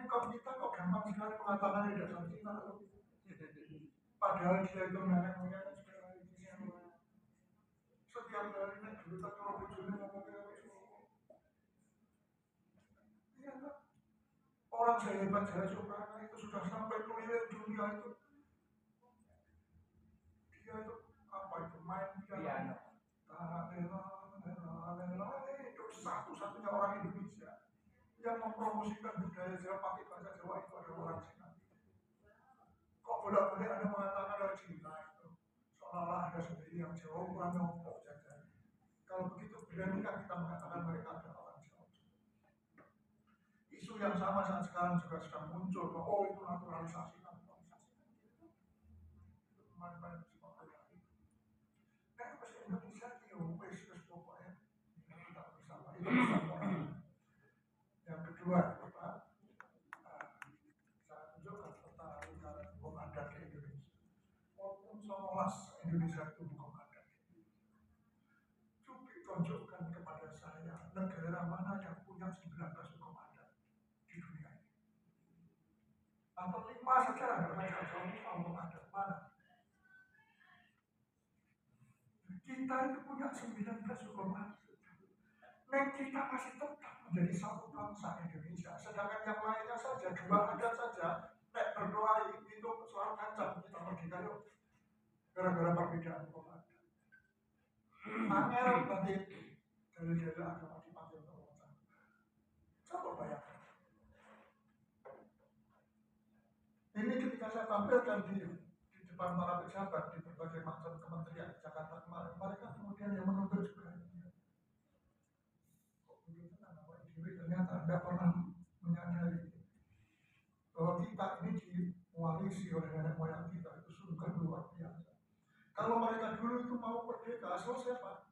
Kok kita kok gampang sekali mengatakan ada dasar Cina, padahal dia itu nenek moyang setiap hari naik dulu tak kalau bujurnya ngomongnya iya kan? Orang sehebat saya Soekarno itu sudah sampai keliling dunia itu, dia itu apa itu main piano, itu satu-satunya orang Indonesia yang mempromosikan budaya Jawa pakai bahasa Jawa itu adalah orang Cina. Kok bolak-balik ada mengatakan ada Cina itu seolah-olah ada sendiri yang Jawa kurang nyompok saja. Kalau begitu beranikah kita mengatakan mereka adalah orang Jawa? Isu yang sama saat sekarang juga sedang muncul bahwa oh itu naturalisasi. Main-main semua kayak itu. Bahasa Indonesia wes pokoknya kita bersama itu bersama. Yang kedua, Pak, saya tunjukkan peta negara hukum adat di Indonesia. Walaupun seolah Indonesia itu hukum adat, coba tunjukkan kepada saya negara mana yang punya 19 hukum adat di dunia ini. Atau 5 saja ada mereka jauh hukum adat mana? Kita itu punya 19 hukum adat. Dan kita masih tetap menjadi satu bangsa Indonesia. Sedangkan yang lainnya saja, 2 adat saja, nek berdoa itu selalu kancam kita merdeka yuk. Gara-gara perbedaan hukum adat. Angel nanti dari agama dipanggil ke orang. Coba bayangkan. Ini ketika saya tampilkan di depan para pejabat di berbagai macam kementerian Jakarta kemarin, mereka kemudian yang menuntut juga. Ternyata Anda pernah menyadari bahwa kita ini diwarisi oleh nenek moyang kita itu sungguh luar biasa. Kalau mereka dulu itu mau merdeka, selesai Pak.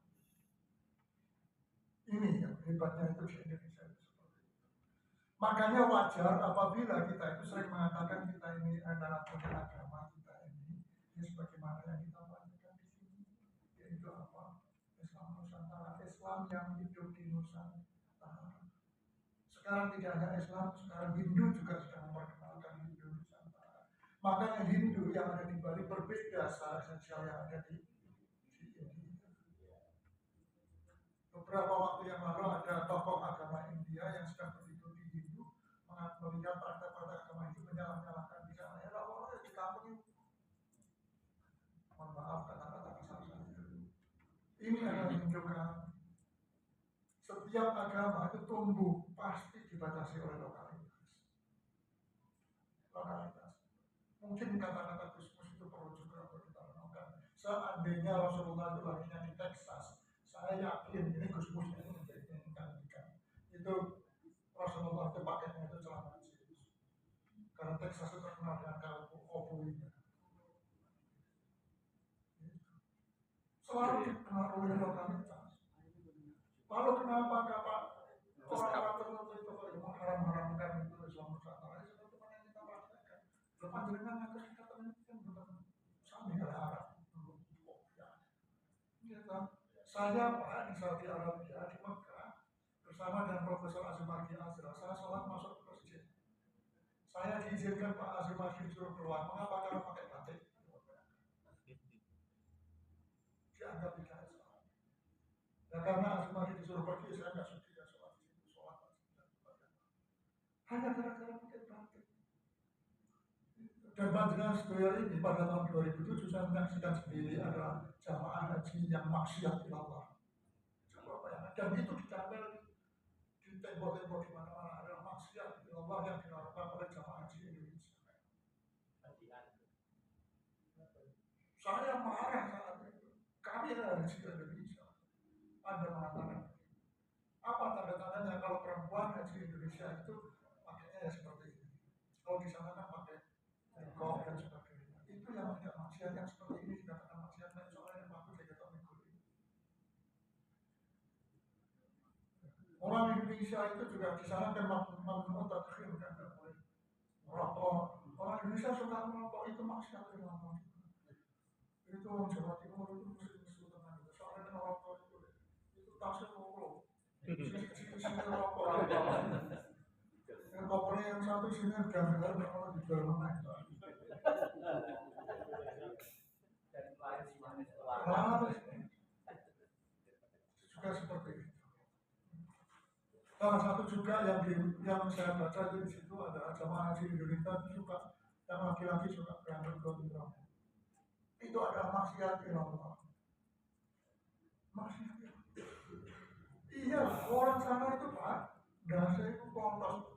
Ini yang hebatnya itu di Indonesia itu seperti itu. Makanya wajar apabila kita itu sering mengatakan kita ini adalah punya agama kita ini sebagaimana yang kita lakukan di sini, yaitu apa? Islam Nusantara, Islam yang hidup di Nusantara. Sekarang tidak hanya Islam, sekarang Hindu juga sedang memperkenalkan Hindu Nusantara. Makanya Hindu yang ada di Bali berbeda secara esensial yang ada di India. Beberapa waktu yang lalu ada tokoh agama India yang sedang berhidup di Hindu melihat praktek-praktek agama Hindu menyalahkan di sana. Ya orang di kampung itu. Mohon maaf kata-kata kasar saya. Ini adalah menunjukkan setiap agama itu tumbuh pasti dibatasi oleh lokalitas. Mungkin kata-kata Gusmus itu perlu juga kita renungkan. Seandainya Rasulullah itu lahirnya di Texas, saya yakin ini Gusmus ini menjadikan itu Rasulullah itu pakainya itu celana jeans. Karena Texas itu terkenal dengan kalbu obuinya. Selalu dipengaruhi lokalitas. Lalu kenapa Pak orang-orang tertentu itu mengharam-haramkan itu Islam Nusantara? Seperti mana yang kita praktekkan. Panjenengan akan kita temukan bukan sama dengan Arab. Saya Pak di Saudi Arabia di Mekah bersama dengan Profesor Azumaki Azra. Saya sholat masuk ke masjid. Saya diizinkan Pak Azumaki disuruh keluar. Mengapa kalau pakai batik? Dianggap tidak Islam. Dan karena Azumaki disuruh pergi, saya nggak suka sholat di situ, sholat hanya gara-gara pakai batik. Dan panjenengan sedaya ini pada tahun 2007 saya menyaksikan sendiri adalah jamaah haji yang maksiat di Allah. Coba bayangkan, dan itu ditempel di tembok-tembok di mana-mana adalah maksiat di Allah yang dilakukan oleh jamaah haji Indonesia. Saya marah saat itu. Kami adalah haji Indonesia. Anda mengatakan apa tanda-tandanya kalau perempuan haji Indonesia itu pakainya ya seperti ini. Kalau di sana kan pakai kok dan sebagainya. Itu yang tidak maksiat yang seperti ini dikatakan maksiat dan soalnya yang bagus ya kita mengikuti. Orang Indonesia itu juga di sana kan memang terakhir kan tidak boleh merokok. Orang Indonesia suka merokok itu maksiat dengan itu orang Jawa Timur itu musuh-musuh teman. Soalnya merokok itu tasnya merokok. Kecil-kecil Yang kopernya yang satu sini gambar kalau dijual mana? Juga seperti itu. Salah satu juga yang saya baca di situ ada jamaah haji Indonesia juga yang laki-laki suka berangkat gondrong. Itu ada maksiat Allah. Maksiat. Iya, orang sana itu Pak, dasar itu kontos.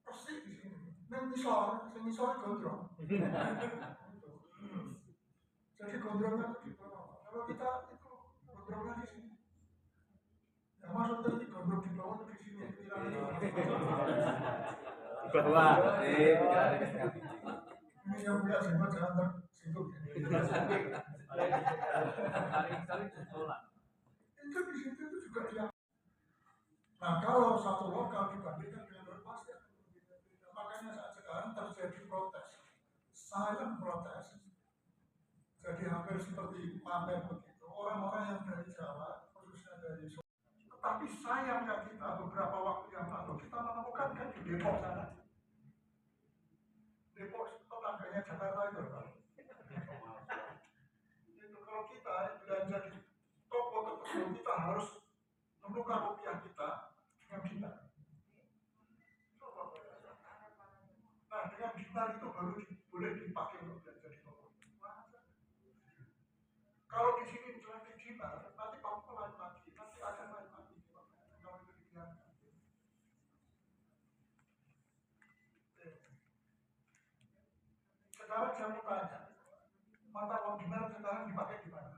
Persis di sini. Yang misal gondrong. Jadi gondrongnya itu di bawah. Kalau kita itu gondrongnya di sini. Ya maksudnya ini gondrong di bawah itu di sini. Bahwa ini yang punya jenggot jangan tersinggung. Itu di situ itu juga dia. Nah kalau satu lokal dibandingkan dengan luar pasti akan berbeda-beda. Makanya saat sekarang terjadi protes, silent protes. Jadi hampir seperti pamer begitu. Orang-orang yang dari Jawa, khususnya dari Solo. Tetapi sayangnya kita beberapa waktu yang lalu kita menemukan kan di Depok sana. Depok tetangganya Jakarta itu kan. Itu kalau kita belanja di toko tertentu kita harus menukar rupiah kita dengan dinar. Nah dengan dinar itu baru boleh dipakai untuk belanja di toko. Kalau di sini nanti dinar, nanti kamu lain lagi, nanti akan lain lagi. Kalau itu dibiarkan. Sekarang saya mau tanya, mata uang dinar sekarang dipakai di mana?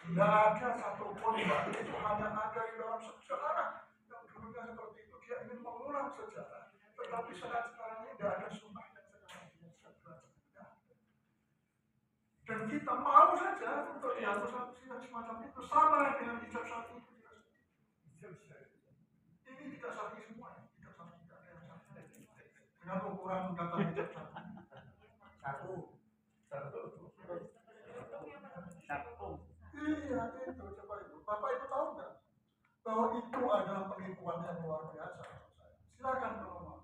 Tidak ada satupun itu hanya ada di dalam sejarah yang dulunya seperti itu dia ingin mengulang sejarah, tetapi sekarang ini tidak ada sumpah yang sekarang dia sejarah. Dan kita mau saja untuk diatur yang semacam itu sama dengan hijab sapi. Ini tidak sapi semua, tidak sapi tidak ada yang sapi. Dengan ukuran data hijab sapi. Iya itu coba itu. Bapak itu tahu nggak bahwa itu adalah penipuan yang luar biasa. Silakan kalau mau.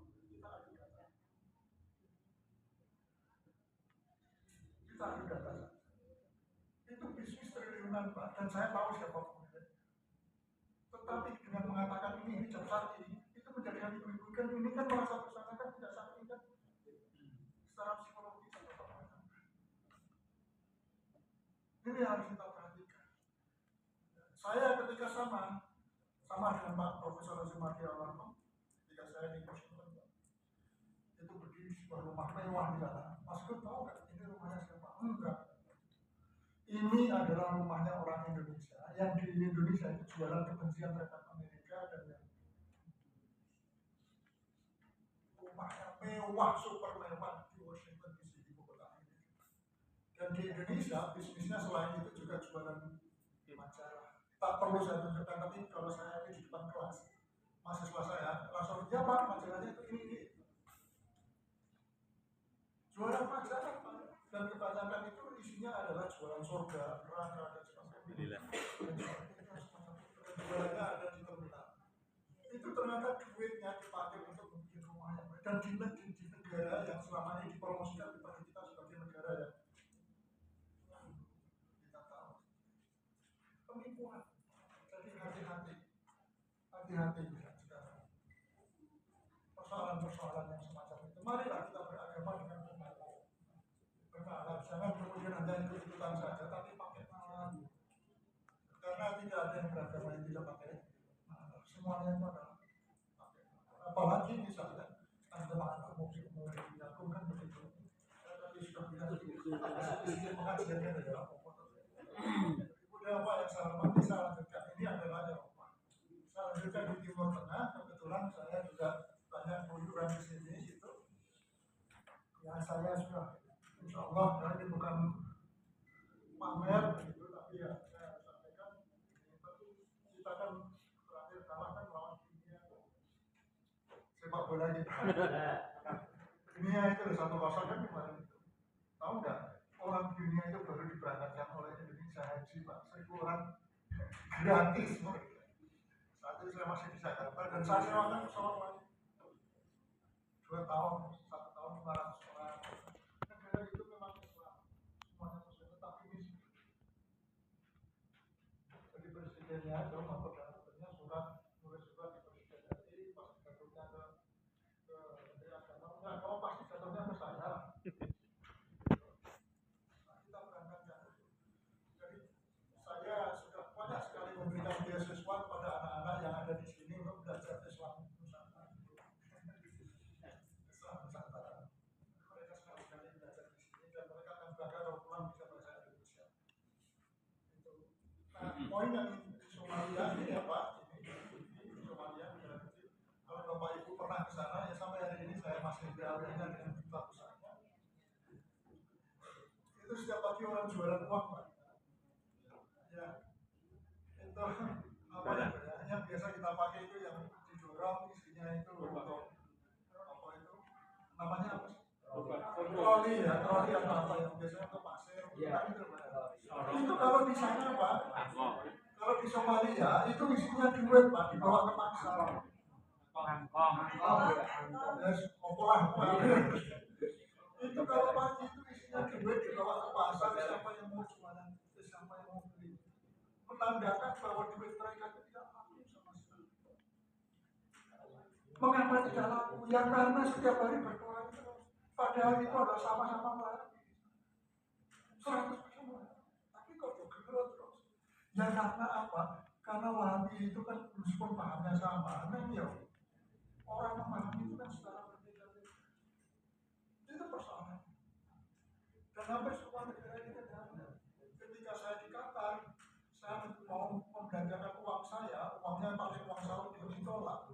Kita adu data. Itu bisnis triliunan Pak, dan saya tahu siapa pemiliknya. Tetapi dengan mengatakan ini hijab sakti, itu menjadikan ibu-ibu kan ini kan merasa bersama kan tidak sakti kan secara psikologis atau apa. Ini harus kita perhatikan. Saya ketika sama dengan Pak Profesor Azumati Almarhum, ketika saya di Washington, itu berdiri sebuah rumah mewah di sana. Mas Gun tahu nggak ini rumahnya siapa? Enggak. Ini adalah rumahnya orang Indonesia yang di Indonesia itu jualan kebencian terhadap Amerika dan yang rumahnya mewah, super mewah di Washington DC, di ibu kota Amerika. Dan di Indonesia bisnisnya selain itu juga jualan majalah. Tak perlu saya tunjukkan, tapi kalau saya di depan kelas mahasiswa saya langsung ya Pak majalahnya itu ini. Jualan majalah Pak, dan kebanyakan itu isinya adalah jualan surga, neraka dan sebagainya. Jualannya ada di terminal. Itu ternyata duitnya dipakai untuk membuat rumah yang baik dan di negara yang selama ini dipromosikan kepada kita sebagai negara yang kita tahu. Penipuan. Jadi hati-hati sekarang. Persoalan-persoalan yang semacam itu. Marilah kita beragama dengan benar. Jangan kemudian hanya ikut-ikutan saja, tapi pakai nalar. Karena tidak ada yang beragama yang tidak pakai nalar. Semuanya itu adalah pakai nalar. Apalagi misalnya Anda makan aku kan begitu. Saya tadi sudah bilang pengajiannya adalah pokok. Kemudian apa yang saya hormati, saya lanjutkan. Ini adalah Eropa. Saya lanjutkan di Timur Tengah. Kebetulan saya juga banyak kunjungan di sini itu. Ya saya sudah insya Allah ini bukan pamer begitu, tapi ya saya sampaikan kita kan terakhir kalah kan lawan dunia sepak bola kita. Dunia itu ada 1-0 kan kemarin itu. Tahu nggak? Orang dunia itu baru diberangkatkan oleh Indonesia haji gratis. Saat itu saya masih di Jakarta dan saya sewakan pesawat lagi 2 tahun, 1 tahun 500 orang. Negara itu memang Islam, semuanya Muslim, tetapi miskin. Jadi presidennya itu maupun perdana menterinya nulis surat di presiden RI, pas jatuhnya ke Menteri Agama, enggak, kalau pasti jatuhnya ke saya. Nah, kita berangkat dari itu. Jadi saya sudah banyak sekali memberikan beasiswa kepada anak-anak yang ada di sini untuk belajar Islam Nusantara. Islam Nusantara. Mereka sekali-kali belajar di sini dan mereka akan bangga kalau pulang bisa bahasa Indonesia. Itu. Nah, poin yang di Somalia ini ya Pak, ini di Somalia negara kecil. Kalau Bapak Ibu pernah ke sana ya sampai hari ini saya masih berhubungan dengan duta besarnya. Itu setiap pagi orang jualan uang Pak. Ya, itu apa ya? Yang biasa kita pakai itu yang didorong isinya itu untuk apa itu? Namanya apa sih? Troli ya, troli atau apa yang biasanya untuk pasir. Itu kalau di sana Pak, kalau di Somalia itu isinya duit Pak, dibawa ke pasar. Itu kalau pagi itu isinya duit dibawa ke pasar, siapa yang mau jualan, siapa yang mau beli. Menandakan bahwa duit mereka itu tidak laku sama sekali. Mengapa tidak laku? Ya karena setiap hari berkurang terus. Padahal itu adalah sama-sama Wahabi. 100%. Tapi kok bergerak terus? Ya karena apa? Karena Wahabi itu kan meskipun pahamnya sama, memang ya orang memahami itu kan secara berbeda-beda. Itu persoalan. Dan hampir semua negara ini ada. Ketika saya di Qatar, saya mau membelanjakan uang saya, uangnya pakai uang Saudi ditolak.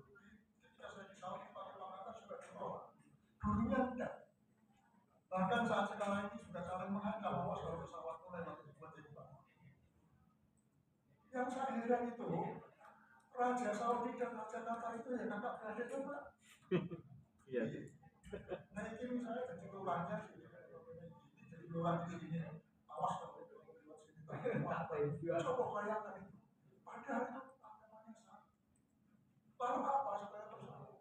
Ketika saya di Saudi pakai uang Qatar sudah ditolak. Dulunya tidak. Bahkan saat sekarang ini sudah saling mengancam bahwa kalau pesawat mulai buat jadi bank. Yang saya heran itu Raja Saudi dan Raja Qatar itu ya kakak beradik juga. Iya. Nah ini misalnya jadi lurahnya jadi lurah di sini, awas kalau itu lewat sini. Coba bayangkan itu. Padahal itu agamanya sama. Lalu apa sebenarnya persoalan?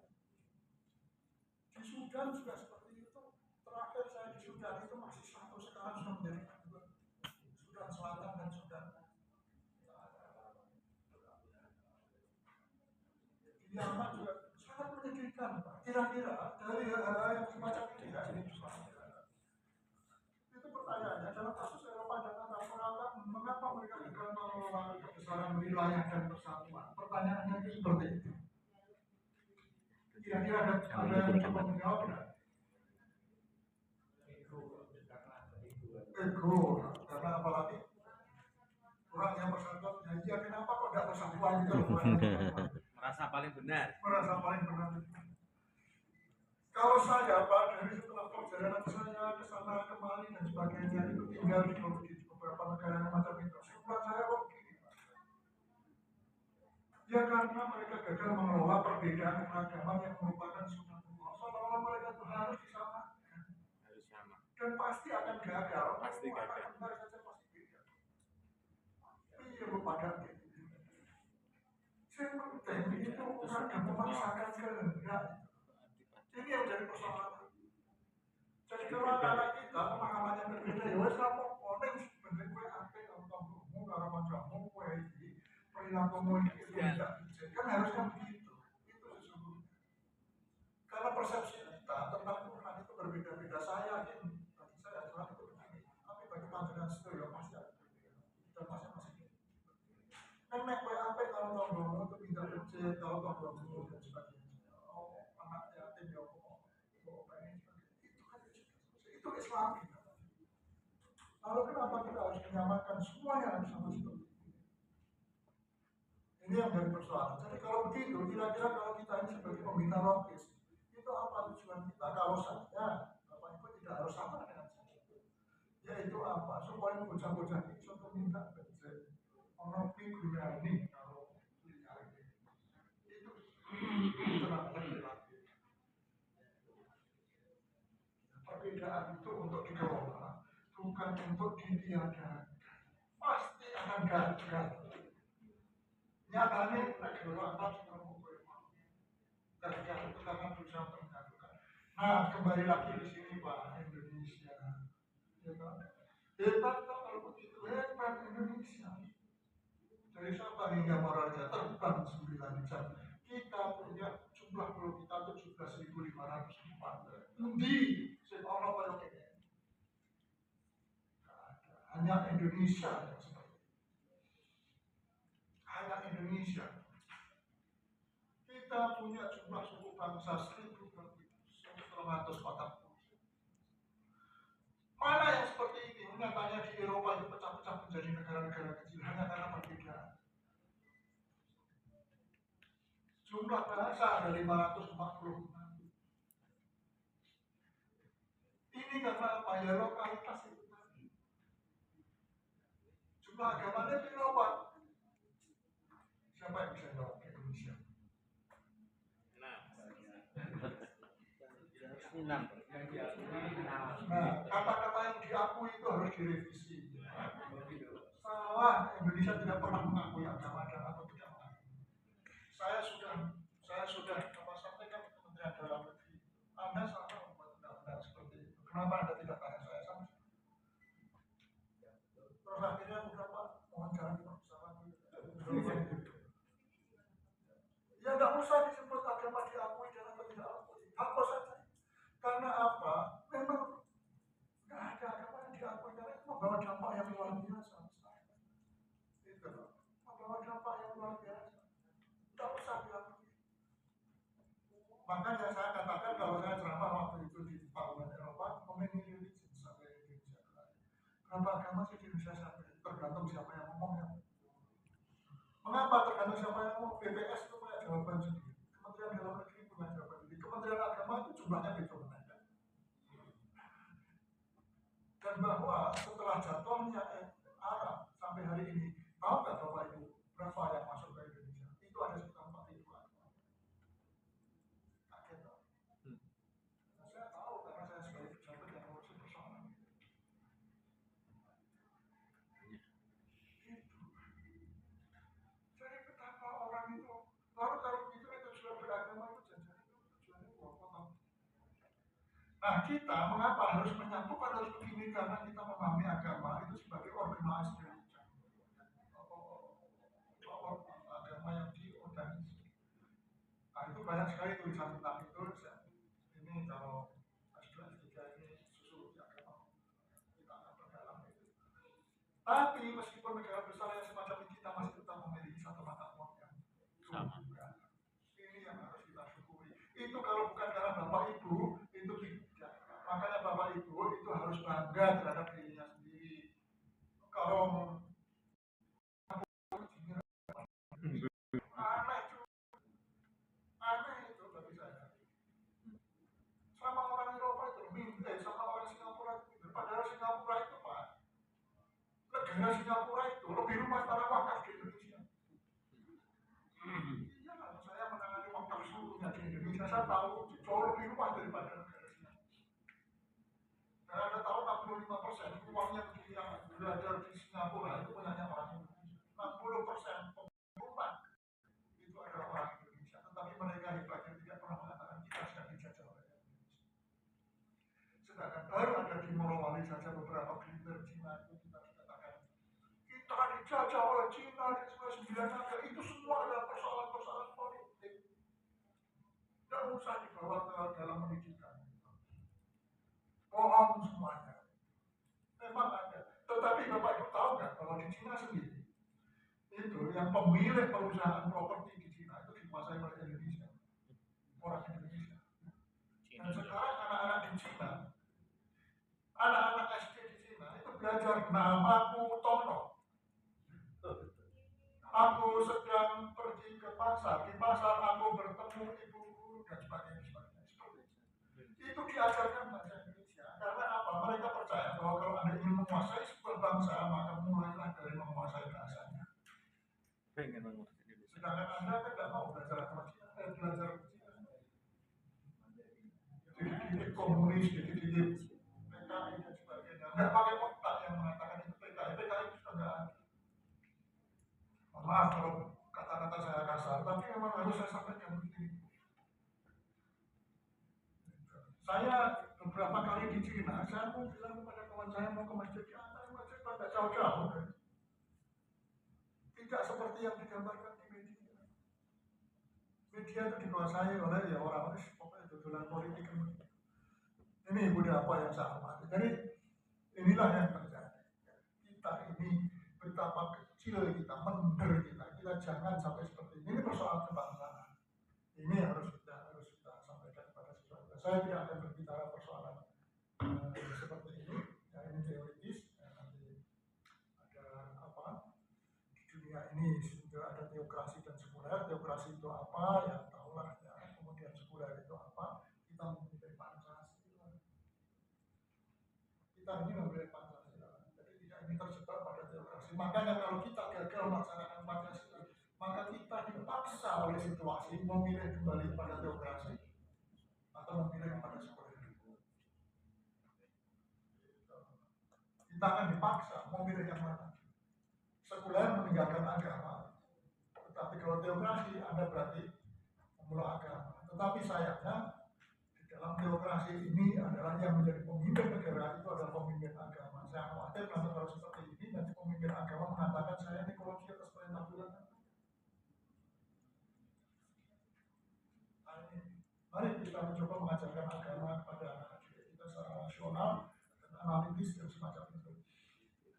Di Sudan juga seperti itu. Terakhir saya di Sudan itu masih satu, sekarang sudah menjadi dua. Sudan Selatan dan Sudan. Di Yaman juga sangat menyedihkan. Kira-kira dari hal-hal yang semacam ini ya, itu pertanyaannya dalam kasus Eropa dan Arab, mengapa mereka gagal mengelola kebesaran wilayah dan persatuan? Pertanyaannya itu seperti itu. Kira-kira ada yang coba menjawab nggak? Ego, karena apalagi orang yang bersangkutan, ya kenapa kok tidak bersangkutan gitu? Merasa paling benar. Merasa paling benar. Kalau saya Pak, dari setelah perjalanan saya ke sana kemari dan sebagainya itu tinggal di beberapa negara macam itu, simpulan saya kok begini Pak. Ya karena mereka gagal mengelola perbedaan keragaman yang merupakan sunatullah. Seolah-olah mereka itu harus disamakan. Dan pasti akan gagal. Pasti gagal. Benar saja pasti beda. Iya berpadan gitu. Saya penting itu ragam memaksakan kehendak. Ini yang jadi persoalan. Jadi kalau anak kita pemahamannya berbeda, ya wes kamu orang sebenarnya gue apa kalau kamu kalau macammu gue ini perilakumu itu tidak kan harusnya begitu. Itu sesungguhnya. Karena persepsi kita tentang Tuhan itu berbeda-beda. Saya yakin bagi saya Tuhan itu begini, tapi bagi pandangan itu ya pasti ada berbeda. Dan masing-masing. Kan nek gue apa kalau tonggomu itu tidak kecil, kalau tonggomu dan sebagainya. Oh anak yatim ya itu Islam. Lalu kenapa kita harus menyamakan semuanya harus sama seperti itu? Ini yang dari persoalan. Jadi kalau begitu, kira-kira kalau kita ini sebagai pembina rohis, itu apa tujuan kita? Kalau saja, Bapak Ibu tidak harus sama dengan saya. Yaitu apa? Supaya bocah-bocah ini suatu minta belajar. Orang gunanya kalau lihat itu laki-laki. Perbedaan itu untuk dikelola, bukan untuk ditiadakan. Pasti akan gagal. nyatanya negara atas terbuka ketika itu karena berusaha untuk menyatukan. Nah, kembali lagi di sini Pak, Indonesia. Ya kan? Hebat kalau begitu, hebat Indonesia. Dari Sabang hingga Merauke terbang 9 jam. Kita punya jumlah pulau kita 17.504. Endi sing ana kaya kene. Hanya Indonesia yang seperti itu. Hanya Indonesia. Kita punya jumlah suku bangsa 1.140. Mana yang seperti ini? Nyatanya di Eropa itu pecah-pecah menjadi negara-negara kecil hanya karena perbedaan. Jumlah bahasa ada 540. Ini karena apa? Ya lokalitas itu tadi. Jumlah agamanya di Eropa. Siapa yang bisa jawab Indonesia? Nah, kata-kata yang diakui itu harus direvisi. Salah, Indonesia tidak pernah mengakui agama dan atau tidak mengakui. Saya sudah sampaikan ke Kementerian Dalam Negeri. Anda salah membuat undang-undang seperti itu. Kenapa Anda tidak tanya saya sama sekali? Terus akhirnya udah Pak, mohon jangan berusaha. Ya nggak usah disebut agama diakui dan atau tidak akui. Hapus saja. Karena apa? Memang nggak ada agama yang diakui karena itu membawa dampak yang luar biasa. Itu membawa dampak yang luar biasa. Nggak usah diakui. Makanya saya katakan kalau saya ceramah waktu itu di Parlemen Eropa, memilih religion sampai Indonesia. Berapa agama sih di Indonesia sampai tergantung siapa yang ngomongnya. Mengapa tergantung siapa yang ngomong? BPS itu punya jawaban sendiri. Kementerian Dalam Negeri punya jawaban sendiri. Kementerian Agama itu jumlahnya beda. Dan bahwa setelah jatuhnya Arab sampai hari ini, tahu nggak Bapak Ibu berapa yang masuk ke Indonesia? Itu ada sekitar 4.000-an. Kaget tak? Nah, saya tahu karena saya sebagai pejabat yang ngurusi persoalan itu. Jadi betapa orang itu, lalu kalau begitu itu sudah beragama itu jajan itu tujuannya potong. Nah kita mengapa harus menyatukan harus begini karena kita memahami agama itu sebagai organisasi agama yang diorganisir. Nah itu banyak sekali tulisan tentang itu. Ini kalau S2 S3 ini susu agama kita akan berdalam itu. Tapi meskipun negara besar yang semacam ini kita masih tetap memiliki satu mata uang yang sama. Ini yang harus kita syukuri. Itu kalau bukan karena Bapak Ibu itu tidak. Makanya Bapak Ibu itu harus bangga terhadap dirinya sendiri. Kalau aneh itu bagi saya. Sama orang Eropa itu sama orang Singapura itu. Padahal Singapura itu Pak, negara Singapura itu lebih luas tanah wakaf di Indonesia. Iya kalau saya menangani wakaf seluruhnya di Indonesia, saya tahu jauh lebih luas daripada negara Singapura. Dan Anda tahu 65% uangnya yang belajar di Singapura itu punyanya orang Indonesia. 60% pengumuman itu adalah orang Indonesia. Tetapi mereka hebatnya tidak pernah mengatakan kita sedang dijajah oleh Indonesia. Sedangkan baru ada di Morowali saja beberapa gelintir Cina itu kita katakan kita dijajah oleh Cina di 99 negara. Itu semua adalah persoalan-persoalan politik. Tidak usah dibawa ke dalam pendidikan. Bohong semuanya. Memang ada. Tetapi Bapak Ibu tahu nggak bahwa di Cina sendiri itu yang pemilik perusahaan properti di Cina itu dikuasai oleh Indonesia, orang Indonesia. Dan sekarang anak-anak di Cina, anak-anak SD di Cina itu belajar namaku Tono. Aku sedang pergi ke pasar, di pasar aku bertemu ibuku dan sebagainya. Itu diajarkan bahasa Indonesia. Karena apa? Mereka percaya bahwa kalau Anda ingin menguasai sebuah bangsa, maka mulailah dari menguasai bahasanya. Sedangkan Anda kan tidak mau belajar agama Cina, belajar Cina. Dididik komunis, dididik PKI dan sebagainya. Nggak pakai otak yang mengatakan itu PKI. PKI itu sudah nggak ada. Maaf kalau kata-kata kata saya kasar, tapi memang harus saya sampaikan begini. Saya beberapa kali di Cina, saya mau bilang kepada kawan saya mau ke masjid, masjid pada jauh-jauh. Tidak seperti yang digambarkan di media. Media itu dikuasai oleh ya orang-orang pokoknya tujuan politik. Ini budaya apa yang saya amati. Jadi inilah yang terjadi. Kita ini betapa kecil kita, mender kita jangan sampai seperti ini. Ini persoalan kebangsaan. Ini harus kita sampaikan kepada siswa. Saya tidak akan berbicara persoalan seperti ini. Ya, ini teoritis. Ya, nanti ada apa? Di dunia ini sudah ada teokrasi dan sekuler. Teokrasi itu apa? Ya tahulah ya. Kemudian sekuler itu apa? Kita memilih Pancasila. Kita ini memilih Pancasila. Jadi tidak ingin terjebak pada teokrasi. Makanya kalau kita gagal melaksanakan Pancasila, maka kita dipaksa oleh situasi memilih kembali pada teokrasi atau memilih pada sekuler. Kita akan dipaksa memilih yang mana. Sekuler meninggalkan agama, tetapi kalau teokrasi Anda berarti memeluk agama. Tetapi sayangnya di dalam teokrasi ini adalah yang menjadi pemimpin negara itu adalah pemimpin agama. Saya khawatir kalau seperti ini nanti pemimpin agama mengatakan saya ini korupsi atas perintah Tuhan. Mari kita mencoba mengajarkan agama kepada anak kita secara rasional dan analitis dan semacam itu.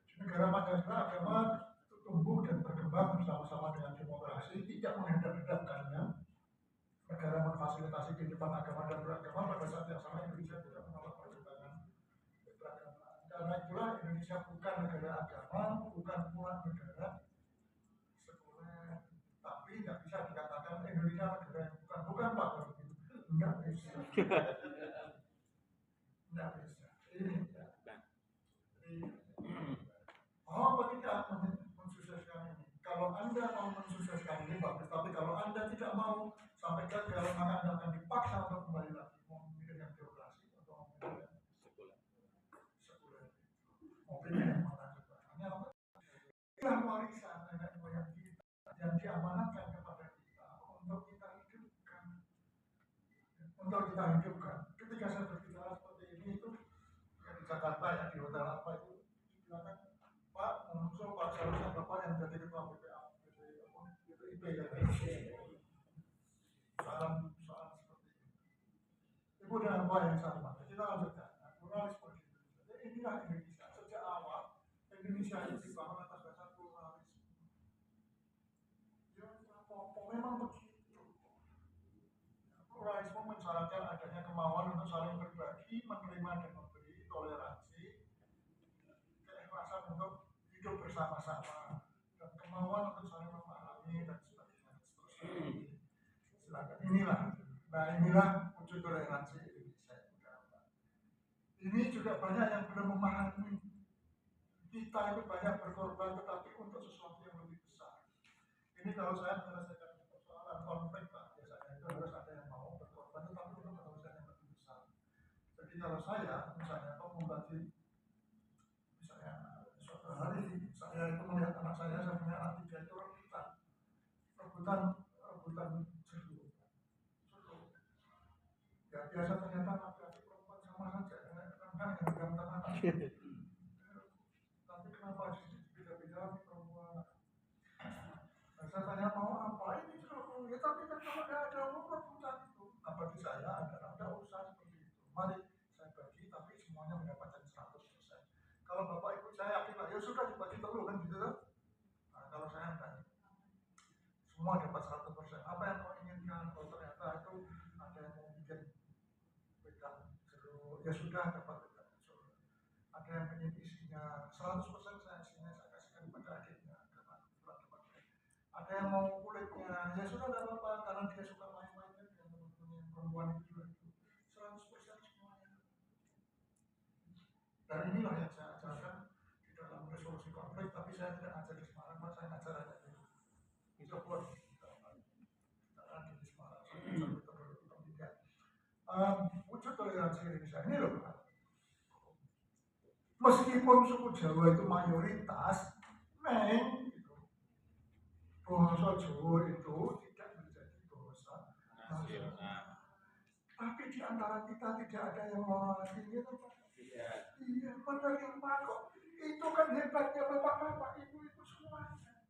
Di negara Pancasila agama tumbuh dan berkembang bersama-sama dengan demokrasi, tidak menghadap-hadapkannya. Negara memfasilitasi kehidupan agama dan beragama, pada saat yang sama Indonesia tidak menolak perkembangan beragama. Karena itulah Indonesia bukan negara agama, bukan pula negara sekuler. Tapi tidak bisa dikatakan Indonesia negara yang bukan Pak. Enggak bisa. Enggak bisa. Ini ya. Mau apa tidak mensukseskan ini? Kalau Anda mau mensukseskan ini bagus, tapi kalau Anda tidak mau sampai gagal, maka Anda akan dipaksa untuk kembali lagi memilih yang teokrasi atau memilih yang sekuler. Mau pilih yang mana coba? Inilah warisan nenek moyang kita yang diamanatkan kepada kita untuk kita hidupkan. Untuk kita hidupkan. Ketika saya berbicara seperti ini itu di Jakarta ya di hotel apa itu dibilang Pak, muncul Pak seharusnya Bapak yang jadi ketua BPA, BPIP ya. Soalan seperti ini. Ibu dan Bapak yang sama. Kita lanjutkan. Pluralis politik Indonesia. Jadi inilah Indonesia. Sejak awal Indonesia itu dibangun atas dasar pluralisme. Ya, memang begitu. Pluralisme mensyaratkan adanya kemauan untuk saling berbagi, menerima dan memberi, toleransi, keikhlasan untuk hidup bersama-sama, dan kemauan untuk saling memahami dan sebagainya. Silakan. Inilah wujud toleransi Indonesia. Ini juga banyak yang belum memahami. Kita itu banyak berkorban, tetapi untuk sesuatu yang lebih besar. Ini kalau saya menyelesaikan persoalan konflik, Pak, biasanya itu harus ada yang mau berkorban, tetapi untuk penyelesaian yang lebih besar. Jadi kalau saya, misalnya, membagi, misalnya, suatu hari, saya itu melihat anak saya punya anak 3 itu rebutan jeruk. Ya biasa ternyata laki-laki perempuan sama saja, kan yang bilang anak. Tapi kenapa beda-beda perempuan? Saya tanya mau apa ini jeruk? Ya tapi kan kalau ada umum rebutan itu. Nah bagi saya ada usaha seperti itu. Mari saya bagi, tapi semuanya mendapatkan 100%. Kalau bapak ibu saya yakin, ya sudah dibagi telur kan gitu kan? Nah, kalau saya enggak, semua dapat 100%. Apa yang kau inginkan? Kalau ternyata itu ada yang mau bikin wedang jeruk, ya sudah dapat wedang jeruk. Ada yang ingin isinya 100% saya kasihkan kepada adiknya karena dapat. Ada yang mau kulitnya, ya sudah tidak apa-apa karena dia suka main-mainnya dengan teman-teman perempuan itu juga 100% semuanya. Dan inilah yang saya ajarkan di dalam resolusi konflik, tapi saya tidak ajar di Semarang, saya ajar aja di Jogja. Di Semarang. Wujud toleransi Indonesia ini loh, Pak. Meskipun suku Jawa itu mayoritas, bangsa Jawa itu tidak menjadi dosa nasional. Tapi di antara kita tidak ada yang mau ini, Iya. iya, menerima kok. Itu kan hebatnya bapak-bapak, ibu-ibu semuanya.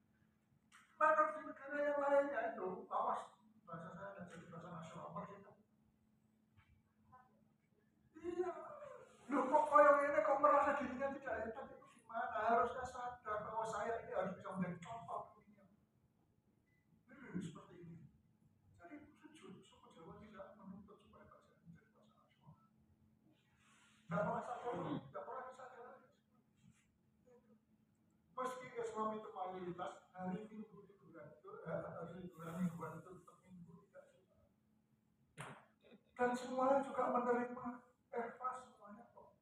Maka di negara yang lainnya itu, awas, bahasa saya dan jadi bahasa nasional, begitu. Iya, loh kok koyong ini kok merasa dirinya tidak hebat, itu gimana? Harusnya sadar bahwa saya ini harus bisa menjadi contoh dunia. Seperti ini. Jadi jujur, suku Jawa tidak menuntut supaya bahasa ini menjadi bahasa nasional. Tidak merasa koyong, tidak pernah disadari. Meski Islam itu mayoritas, hari Minggu liburan itu, hari liburan mingguan itu tetap minggu tidak suka. Dan semuanya juga menerima ikhlas semuanya kok.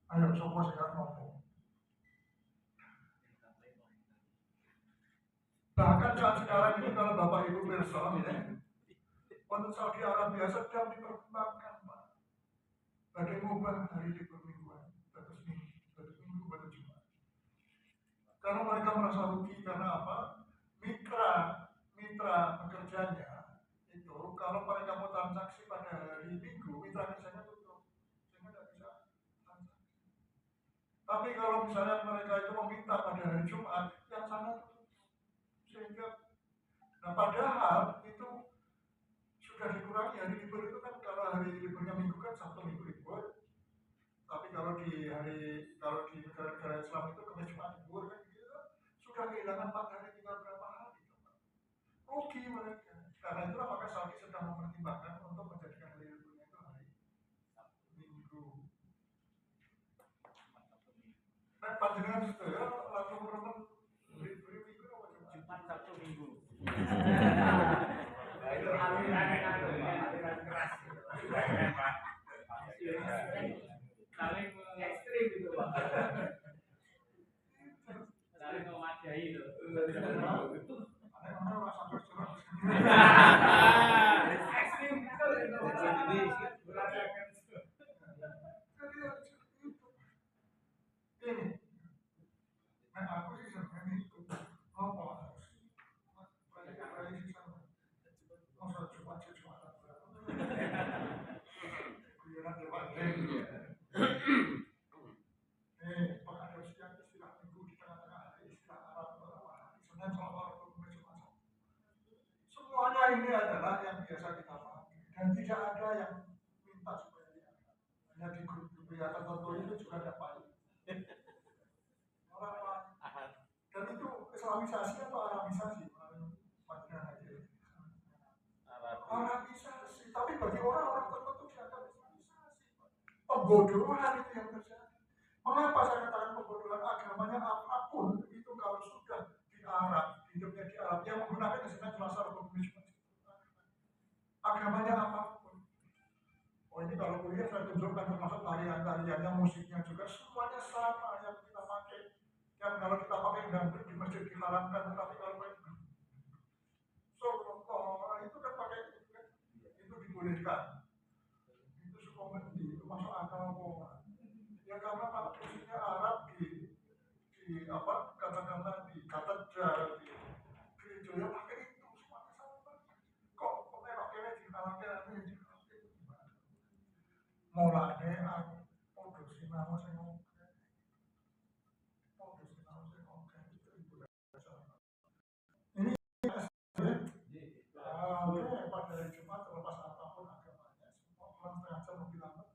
Ayo, semua sekarang ngomong. Bahkan saat sekarang ini kalau Bapak Ibu pirsa, untuk Saudi Arabia sedang dipertimbangkan, Pak. Bagaimana mengubah hari libur mingguan, batas minggu, batas Jumat. Karena mereka merasa rugi karena apa? Mitra pekerjanya itu kalau mereka mau transaksi pada hari Minggu, mitra kerjanya tutup, sehingga tidak bisa transaksi. Tapi kalau misalnya mereka itu meminta pada hari Jumat, yang sana tutup, sehingga, nah padahal itu sudah dikurangi hari libur itu kan kalau hari liburnya Minggu kan Sabtu Minggu libur, tapi kalau di negara-negara Islam itu Kamis Jumat libur kan gitu, sudah kehilangan 4 hari tinggal berapa hari. Rugi mereka. Karena itulah maka Saudi sedang mempertimbangkan untuk menjadikan hari liburnya itu hari Minggu. Nah, panjenengan itu ya, langsung teman libur Minggu apa cuma Jumat Sabtu Minggu. Itu aliran keras. Saling Ekstrim itu, Pak. saling mewadahi itu. Ekstrim betul itu. Jadi ini, nah aku sih sebenarnya itu apa harus prediksi sama, masa cuma guyonan depan pengadopsian istilah minggu di tengah-tengah hari, istilah Arab berapa hari, Senin, Selasa, Rabu, Kamis, Jumat, semuanya ini adalah yang biasa kita pahami dan tidak ada yang minta supaya diangkat. Hanya di grup-grup yang tertentu itu juga ada paling. Dan itu Islamisasi atau Arabisasi? Arabisasi. Tapi bagi orang-orang tertentu dianggap Islamisasi. Pembodohan itu yang terjadi. Mengapa saya katakan pembodohan? Agamanya apapun itu kalau sudah di Arab, hidupnya di Arab, yang menggunakan Senin, Selasa, Rabu, Kamis, Jumat. Agamanya apapun. Oh ini kalau kuliah saya tunjukkan termasuk tarian-tariannya, musiknya juga semuanya sama yang kita pakai. Yang kalau kita pakai dangdut di masjid diharamkan, tetapi kalau pakai itu kan pakai itu kan, itu dibolehkan. Itu sukomedi, itu masuk akal kok. Ya karena kalau musiknya Arab di apa katakanlah di katedral di gereja ya pakai itu semuanya sama. Kok pemeroknya diharamkan ini gimana? Mulane aku podo sinau sing oke. Podo sinau sing oke itu ibu dasar. Ini oke pada hari Jumat terlepas apapun agamanya semua pulang setengah jam lebih lambat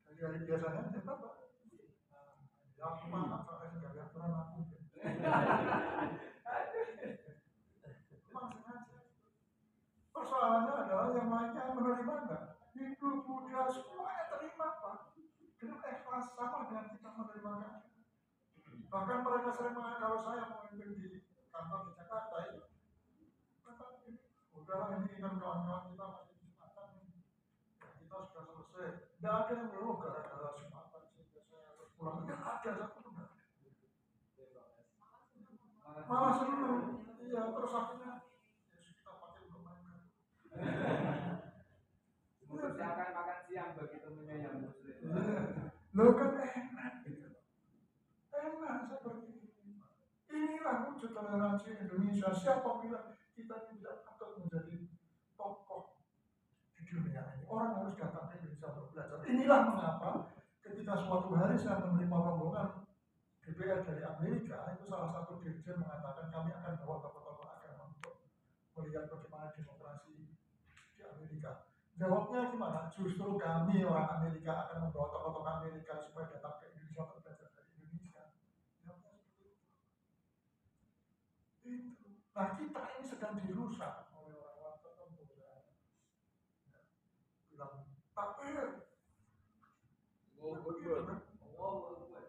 dari hari biasanya kita Pak. Ya aku maaf soalnya nggak ada aturan aku. Memang sengaja. Persoalannya adalah yang lainnya menerima enggak? Hindu, Buddha, semuanya terima Pak. Dengan ikhlas sama dengan kita menerima kan. Bahkan mereka sering mengatakan kalau saya memimpin di kantor di Jakarta itu, udahlah ini kan kawan-kawan kita masih di Jumatan ini. Kita sudah selesai. Tidak ada yang perlu gara-gara Jumatan sehingga saya harus pulang. Tidak ada satu pun. Malah senang. Iya, terus akhirnya kita pakai untuk main. Silakan makan siang bagi temennya yang muslim. Lo kan enak gitu. Enak seperti ini. Inilah inilah wujud toleransi Indonesia. Siapa bilang kita tidak patut menjadi tokoh di dunia ini? Orang harus datang ke Indonesia untuk belajar. Inilah mengapa ketika suatu hari saya menerima rombongan DPR dari Amerika, itu salah satu dirjen mengatakan kami akan bawa tokoh-tokoh agama untuk melihat bagaimana demokrasi di Amerika. Jawabnya gimana? Justru kami orang Amerika akan membawa tokoh-tokoh Amerika supaya datang ke Indonesia untuk belajar dari Indonesia. Jawabnya seperti itu. Nah, kita ini sedang dirusak oleh orang-orang tertentu. Bilang takbir.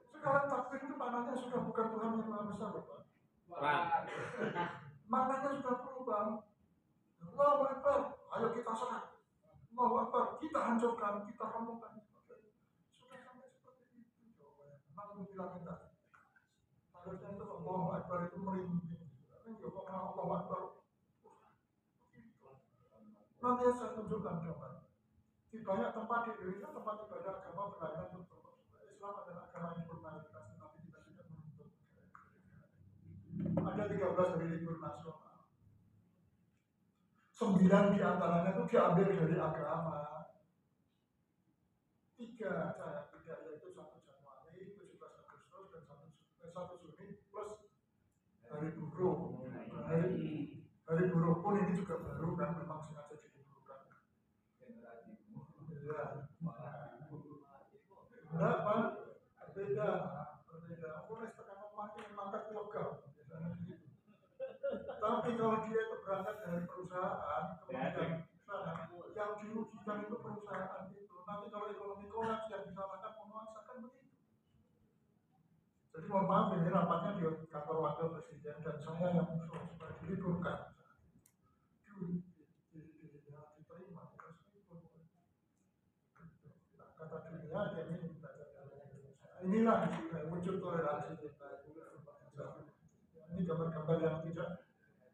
Sekarang takbir itu maknanya sudah bukan Tuhan yang Maha Besar, Bapak. Maknanya sudah berubah. Allahu Akbar, ayo kita serang. Allahu Akbar, kita hancurkan, kita rombongkan. Sudah sampai seperti itu jawabannya. Memang bilang kita. Harusnya itu Allahu Akbar itu merinding. Allahu Akbar. Nanti saya tunjukkan jawaban. Di banyak tempat di Indonesia, tempat ibadah agama berlainan untuk Islam adalah agama yang bermayoritas, tetapi kita tidak menuntut. Ada 13 hari libur nasional. 9 di antaranya itu diambil dari agama. 3 saja, yaitu 1 Januari, 17 Agustus, dan 1 Juni plus hari buruh. Hari buruh pun ini juga baru kan, memang sengaja diliburkan. Ya. Enggak, Pak. Berbeda. Boleh setengah memakai mangkat logam. Tapi kalau dia itu berangkat dari perusahaan, kemudian yang dirugikan itu perusahaan itu. Nanti kalau ekonomi kolaps yang disalahkan penguasa kan begitu. Jadi mohon maaf ini rapatnya di kantor wakil presiden dan saya yang usul supaya diliburkan. Diterima. Kata dunia dia ini belajar dari Indonesia. Inilah wujud toleransi kita. Ini gambar-gambar yang tidak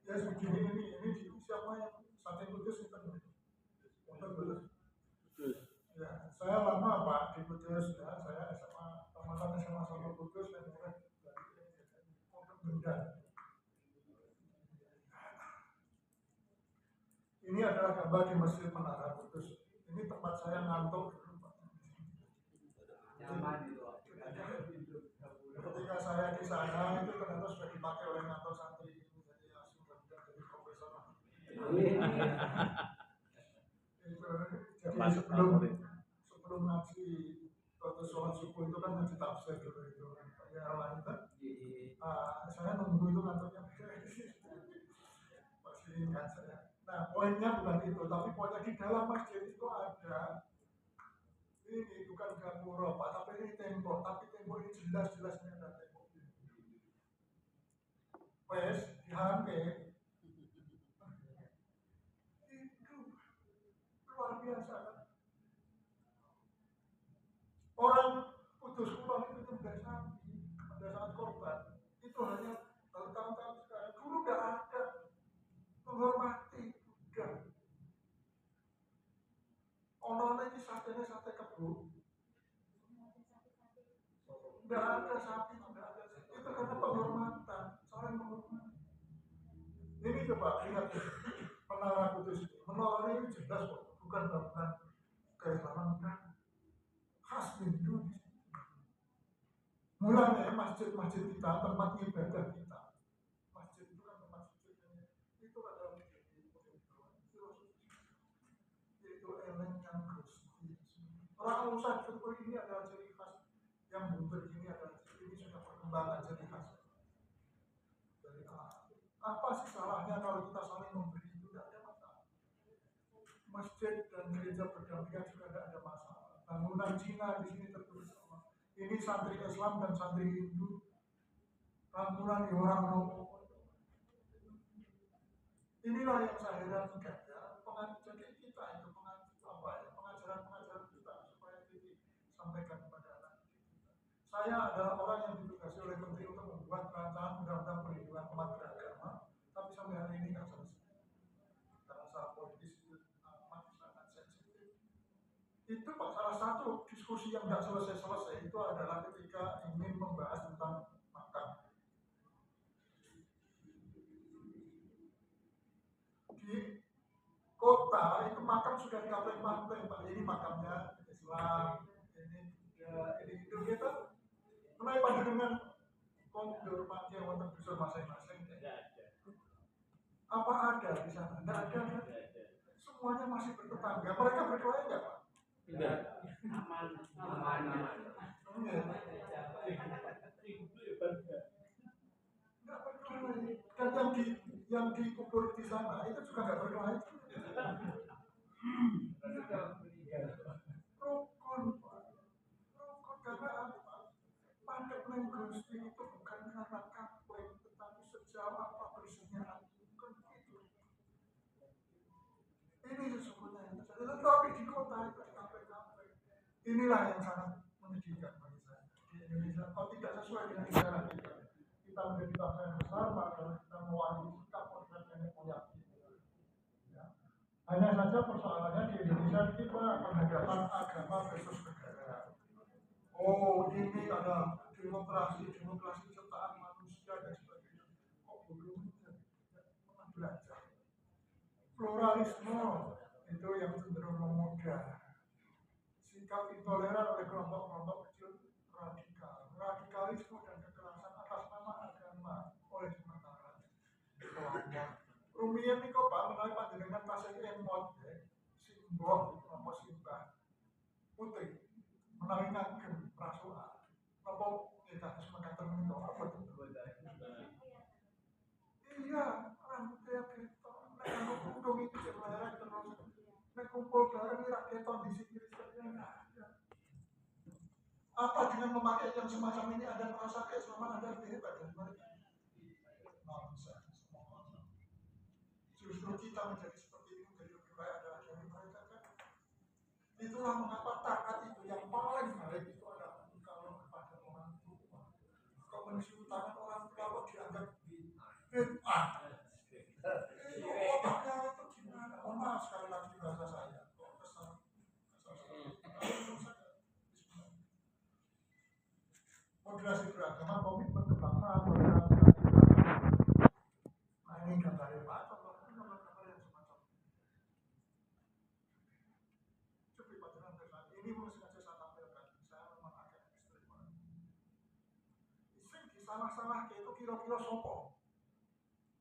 ya begini ini siapa yang saking Kudus itu ya saya lama Pak di Kudus ya saya SMA tamatan SMA sama Kudus dan mulai dari Pondok Benda. Ini adalah gambar di Masjid Menara Kudus. Ini tempat saya ngantuk dulu Pak. Ketika saya di sana itu ternyata sudah dipakai oleh kantor santri ini jadi langsung jadi profesor. Jadi sebelum ngaji waktu sholat subuh itu kan ngaji tafsir dulu itu ya lain kan. Saya nunggu itu kantornya masih ingat saya. Nah poinnya bukan itu, tapi poinnya di dalam masjid itu ada ini bukan gapura Pak, tapi ini tembok, tapi tembok ini jelas-jelasnya ada tembok ini. Wes, dihampir. Itu luar biasa kan. Orang Kudus Kulon itu nyembelih sapi pada saat korban. Itu hanya tahun-tahun sekarang. Dulu nggak ada menghormati udah. Ono lagi satenya sate kebo. Nggak ada sapi, nggak ada. Itu karena penghormatan, saling menghormati. Ini coba lihat Menara Kudus. Menara ini jelas kok, bukan bangunan keislaman kan. Khas Hindu. Mulanya masjid-masjid kita, tempat ibadah kita. Masjid itu kan tempat suci. Itu adalah itu elemen Gusti. Orang usah syukur ini adalah ciri khas yang bunter ini adalah ini sudah perkembangan ciri khas. Dari apa sih salahnya kalau kita saling memberi itu tidak ada masalah. Masjid dan gereja berdampingan juga tidak ada masalah. Bangunan Cina di sini tertulis ini santri Islam dan santri Hindu. Bangunan di orang Romo. Inilah yang saya herankan ya. Jadi kita itu pengajaran kita supaya disampaikan kepada anak kita. Saya adalah orang yang ditugasi oleh Menteri untuk membuat rancangan undang-undang perlindungan umat beragama, tapi sampai hari ini nggak selesai. Karena secara politis itu amat sangat sensitif. Itu Pak, salah satu diskusi yang nggak selesai itu adalah ketika ingin membahas tentang makam. di kota itu makam sudah dipampling-pampling, Pak. Ini makamnya Islam, ini ya ini itu gitu. Mulai panjenengan kondur panjang wonten dusun masing-masing. Apa ada di sana? Tidak ada kan? Semuanya masih bertetangga. Mereka berdoa enggak, Pak? Enggak. Aman. Enggak berdoa. Dan yang dikubur di sana itu juga enggak berdoa itu. Rukun, Pak. Rukun karena apa? Pandai Gusti itu bukan karena kampling, tetapi sejauh apa bersihnya bukan itu. Ini sesungguhnya yang terjadi. Tetapi di kota itu kampling-kampling. Inilah yang sangat menyedihkan bagi saya. Di Indonesia, kalau tidak sesuai dengan negara kita, kita menjadi bangsa yang besar, maka kita mewakili sikap dan nenek moyang kita. Ya. Hanya saja persoalannya di Indonesia kita menghadapkan agama versus negara. Oh, ini ada demokrasi ciptaan manusia dan sebagainya. Kok belum pernah belajar? Pluralisme itu yang cenderung memudar. Sikap intoleran oleh kelompok-kelompok kecil radikal. Radikalisme dan kekerasan atas nama agama oleh sementara kelompok. Rumiyin niku Pak menawi panjenengan tasih emot simbol apa simbah putri menawi ngagem rasukan napa kita harus mengatakan menika apa betul. Iya, rambutnya ketok nek aku kudung itu sebenarnya terus nek kumpul bareng ora ketok di sini enggak ada. Apa dengan memakai yang semacam ini Anda merasa keislaman Anda lebih hebat dari mereka? Justru kita menjadi seperti ini menjadi lebih baik dari mereka kan. Itulah mengapa taat itu yang paling baik itu adalah kalau kepada orang tua. Kalau mencium tangan orang tua kalau dianggap bid'ah. Itu otaknya itu gimana? Oh maaf sekali lagi bahasa saya. Kok kesal moderasi beragama, komitmen kebangsaan, toleransi. Nah ini gambarnya Pak. Gambar-gambar yang semacam ini mau sengaja saya tampilkan. Saya memang agak ekstrim. Sing disalah-salah itu kira-kira sopo.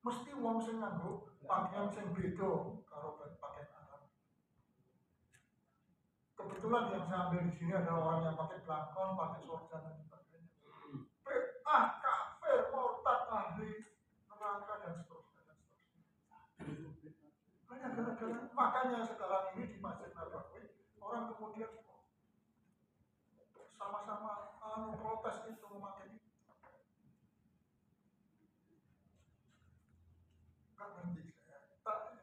Mesti wong sing nganggo pakaian sing beda karo pakaian Arab. Kebetulan yang saya ambil di sini ada orang yang pakai belangkon, pakai sorjan dan sebagainya. Kafir, murtad, ahli neraka dan seterusnya. Hanya gara-gara makanya sekarang ini di Masjid Nabawi orang kemudian sama-sama protes itu memakai itu. Nggak ngerti saya.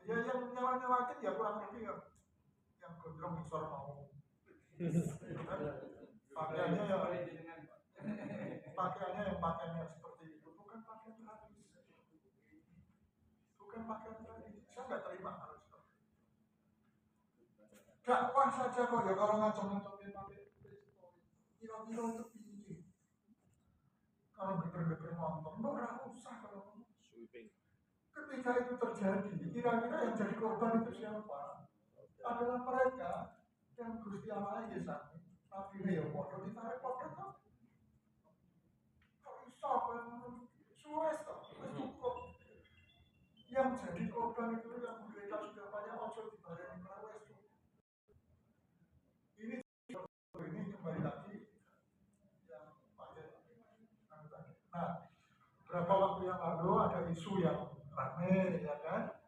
Ya yang nyala-nyalakin ya kurang lebih yang gondrong besar mau. Pakaiannya yang pakaiannya seperti itu bukan pakaian tradisi. Bukan pakaian tradisi. Saya nggak terima kalau seperti itu. Dakwah saja kok ya kalau ngacung-ngacungin pakai kira-kira itu piye. Kalau geger-geger motor, nggak usah kalau ketika itu terjadi, kira-kira yang jadi korban itu siapa? Adalah mereka yang Gusti Allah ya sami. Nabi ya podo ditarik podo toh. Kok iso suwes toh, wis cukup. Yang jadi korban itu yang mereka sudah banyak ojo dibareni wis cukup. Ini kembali lagi yang pakai tadi. Nah, berapa waktu yang lalu ada isu yang rame ya kan?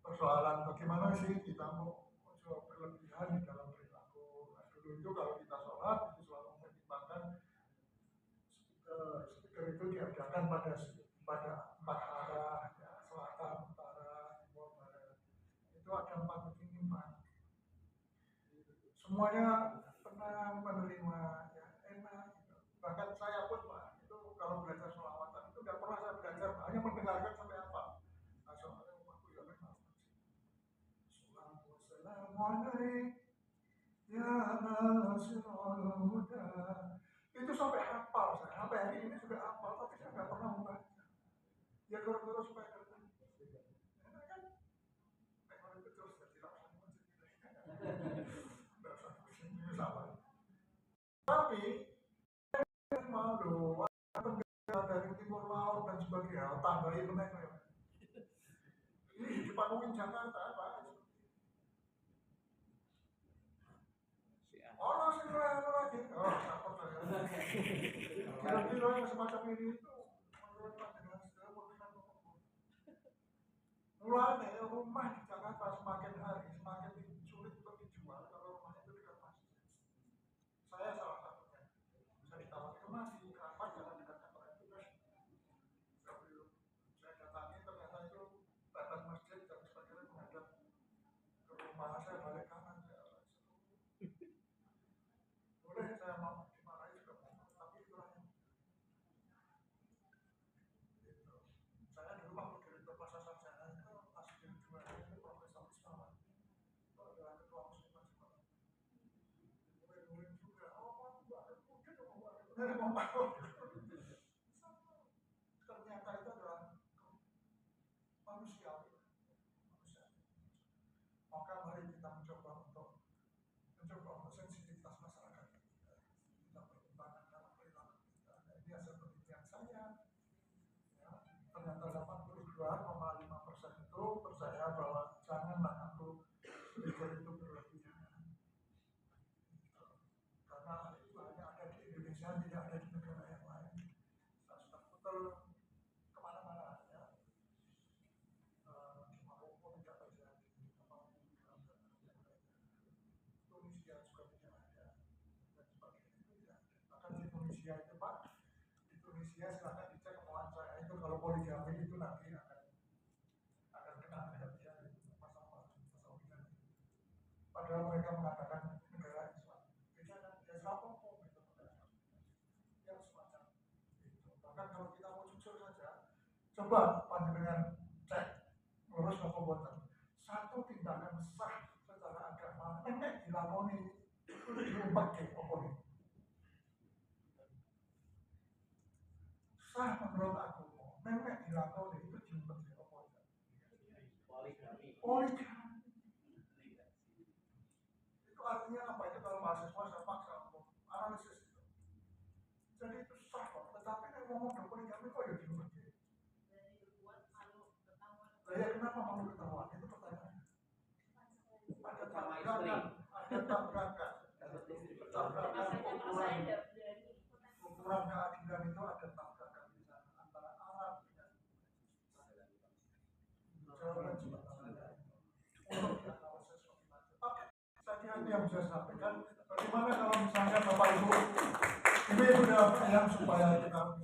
Persoalan bagaimana sih kita mau berlebihan di dalam perilaku. Nah, dulu itu kalau kita sholat itu selalu mempertimbangkan speaker itu diadakan pada empat arah, ya, selatan, utara, timur, barat. Itu ada 4 penyimpan. Semuanya tenang, menerima, ya, enak. Gitu. Bahkan saya pun Pak, itu kalau belajar sholawatan itu nggak pernah saya belajar, hanya mendengarkan sampai apa. Itu sampai hafal saya, sampai hari ini juga hafal, tapi saya nggak pernah membaca. Ya gara-gara supaya ngerti. tambahin meneh kowe. Ini dipanungin Jakarta Pak. Ono sing lagi. Oh, takut saya. Kira-kira yang semacam ini itu menurut pandangan saya merupakan mulai rumah di Jakarta semakin hari semakin sulit untuk dijual kalau rumahnya itu dekat masjid. Saya salah satunya. Saya ditawari ke masjid, kenapa jangan dekat kantor itu terus. Saya datangi ternyata itu batas masjid dan sebagainya menghadap ke rumah saya balik kanan. Boleh saya mau dimarahi juga mau, tapi itulah yang gitu. Saya dulu waktu direktur pasar sarjana itu asli juara itu Profesor Ismawan. Itu adalah ketua muslimat sekolah. Murid-murid juga, oh mungkin mau tahu. Ternyata itu adalah manusiawi. Maka mari kita mencoba untuk sensitivitas masyarakat. Kita pertimbangkan dalam perilaku kita. Ini hasil penelitian saya. Ya, ternyata 82,5% itu percaya bahwa janganlah aku berpikir itu berlebihan. Karena itu hanya ada di Indonesia, tidak ada di negara yang lain. Saya sudah putar kemana-mana ya. Di Maroko tidak terjadi, Tunisia juga tidak ada, dan sebagainya itu tidak ada. Bahkan di Indonesia itu Pak, di Tunisia silahkan dicek omongan saya itu kalau poligami itu nanti akan kena perhatian masalah poligami. Padahal mereka mengatakan negara Islam. Beda kan Islam hukum itu yang semacam itu. Bahkan kalau kita mau jujur saja, coba panjenengan cek lurus ke pembuatan satu tindakan sah secara agama nenek dilakoni itu diumpet ke oponi. Sah menurut aku nenek dilakoni itu diumpet ke oponi. Poligami. Itu artinya apa? Itu kalau mahasiswa saya paksa untuk analisis itu. Jadi itu sah kok, tetapi yang ngomong poligami kok ya diumpet ke. Saya kenapa mau ketahuan? Itu pertanyaannya. Ada tabrakan, ukuran keadilan itu ada tabrakan di sana antara Arab dengan jawaban sebenarnya untuk dianalisis lebih lanjut. Oke, saya kira itu yang bisa saya sampaikan. Bagaimana kalau misalnya Bapak Ibu ini sudah yang supaya kita